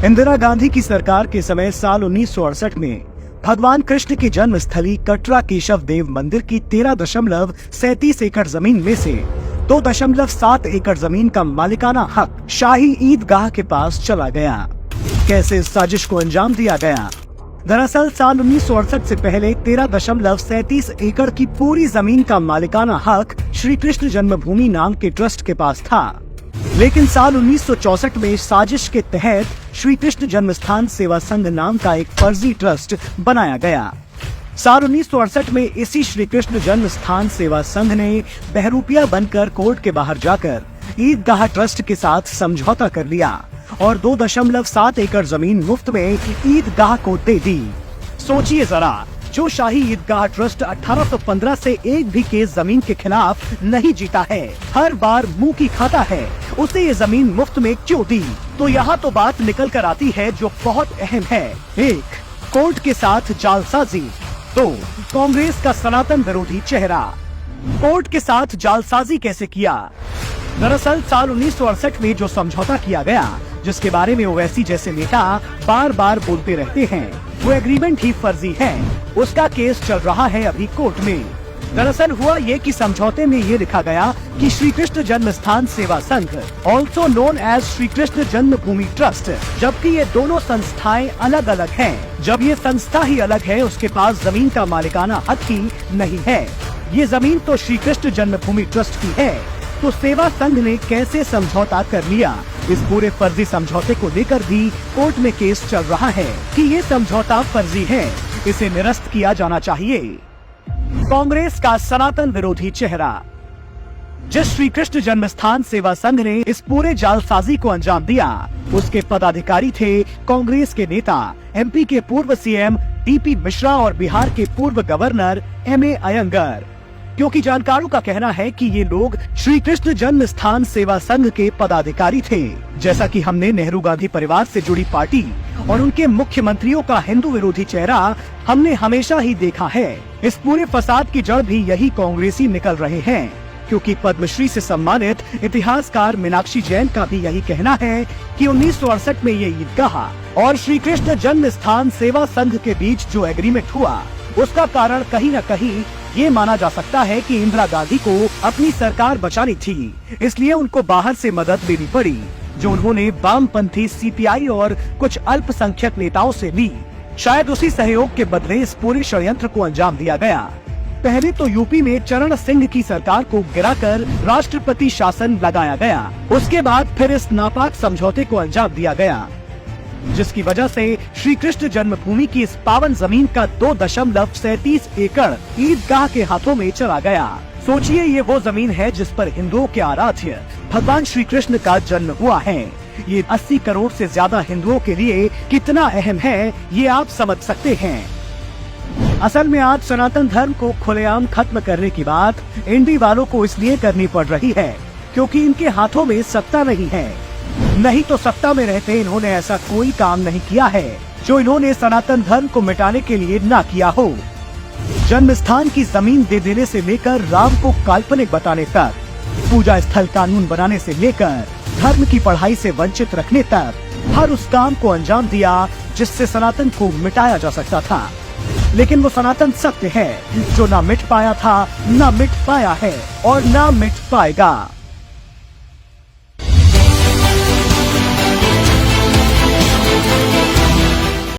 इंदिरा गांधी की सरकार के समय साल 1968 में भगवान कृष्ण की जन्म स्थली कटरा केशव देव मंदिर की 13.37 एकड़ जमीन में से 2.7 एकड़ जमीन का मालिकाना हक शाही ईदगाह के पास चला गया। कैसे इस साजिश को अंजाम दिया गया? दरअसल साल 1968 से पहले 13.37 एकड़ की पूरी जमीन का मालिकाना हक श्री कृष्ण जन्मभूमि नाम के ट्रस्ट के पास था, लेकिन साल 1964 में साजिश के तहत श्री कृष्ण जन्मस्थान सेवा संघ नाम का एक फर्जी ट्रस्ट बनाया गया। साल 1968 में इसी श्री कृष्ण जन्मस्थान सेवा संघ ने बहरूपिया बनकर कोर्ट के बाहर जाकर ईदगाह ट्रस्ट के साथ समझौता कर लिया और 2.7 एकड़ जमीन मुफ्त में ईदगाह को दे दी। सोचिए जरा, जो शाही ईदगाह ट्रस्ट 1815 से एक भी केस जमीन के खिलाफ नहीं जीता है, हर बार मुंह की खाता है, उसे ये जमीन मुफ्त में क्यों दी? तो यहाँ तो बात निकल कर आती है जो बहुत अहम है। 1. कोर्ट के साथ जालसाजी। 2. कांग्रेस का सनातन विरोधी चेहरा। कोर्ट के साथ जालसाजी कैसे किया? दरअसल साल 1968 में जो समझौता किया गया, जिसके बारे में ओवैसी जैसे नेता बार बार बोलते रहते हैं, वो एग्रीमेंट ही फर्जी है। उसका केस चल रहा है अभी कोर्ट में। दरअसल हुआ ये कि समझौते में ये लिखा गया कि Shri Krishna Janmasthan Seva Sangh, also known as Shri Krishna Janmabhoomi trust, जबकि ये दोनों संस्थाएं अलग अलग हैं। जब ये संस्था ही अलग है, उसके पास जमीन का मालिकाना हक ही नहीं है। ये जमीन तो श्री कृष्ण जन्मभूमि ट्रस्ट की है, तो सेवा संघ ने कैसे समझौता कर लिया? इस पूरे फर्जी समझौते को लेकर भी कोर्ट में केस चल रहा है कि ये समझौता फर्जी है, इसे निरस्त किया जाना चाहिए। कांग्रेस का सनातन विरोधी चेहरा। जिस श्री कृष्ण जन्मस्थान सेवा संघ ने इस पूरे जालसाजी को अंजाम दिया, उसके पदाधिकारी थे कांग्रेस के नेता, एमपी के पूर्व सीएम डीपी मिश्रा और बिहार के पूर्व गवर्नर एमए अयंगर। क्योंकि जानकारों का कहना है कि ये लोग श्री कृष्ण जन्म स्थान सेवा संघ के पदाधिकारी थे। जैसा कि हमने नेहरू गांधी परिवार से जुड़ी पार्टी और उनके मुख्यमंत्रियों का हिंदू विरोधी चेहरा हमने हमेशा ही देखा है। इस पूरे फसाद की जड़ भी यही कांग्रेसी निकल रहे हैं, क्योंकि पद्मश्री से सम्मानित इतिहासकार मीनाक्षी जैन का भी यही कहना है कि 1968 में ये ईदगाह और श्री कृष्ण जन्म स्थान सेवा संघ के बीच जो एग्रीमेंट हुआ, उसका कारण कहीं न कहीं ये माना जा सकता है कि इंदिरा गांधी को अपनी सरकार बचानी थी, इसलिए उनको बाहर से मदद लेनी पड़ी, जो उन्होंने वामपंथी सीपीआई और कुछ अल्पसंख्यक नेताओं से ली। शायद उसी सहयोग के बदले इस पूरे षड्यंत्र को अंजाम दिया गया। पहले तो यूपी में चरण सिंह की सरकार को गिराकर राष्ट्रपति शासन लगाया गया, उसके बाद फिर इस नापाक समझौते को अंजाम दिया गया, जिसकी वजह से श्री कृष्ण जन्मभूमि की इस पावन जमीन का 2.37 एकड़ ईदगाह के हाथों में चला गया। सोचिए, ये वो जमीन है जिस पर हिंदुओं के आराध्य भगवान श्री कृष्ण का जन्म हुआ है। ये 80 करोड़ से ज्यादा हिंदुओं के लिए कितना अहम है, ये आप समझ सकते हैं। असल में आज सनातन धर्म को खुलेआम खत्म करने की बात इंडी वालों को इसलिए करनी पड़ रही है क्योंकि इनके हाथों में सत्ता नहीं है। नहीं तो सत्ता में रहते इन्होंने ऐसा कोई काम नहीं किया है जो इन्होंने सनातन धर्म को मिटाने के लिए ना किया हो। जन्म स्थान की जमीन दे देने से लेकर राम को काल्पनिक बताने तक, पूजा स्थल कानून बनाने से लेकर धर्म की पढ़ाई से वंचित रखने तक, हर उस काम को अंजाम दिया जिससे सनातन को मिटाया जा सकता था। लेकिन वो सनातन सत्य है जो ना मिट पाया था, ना मिट पाया है और ना मिट पाएगा।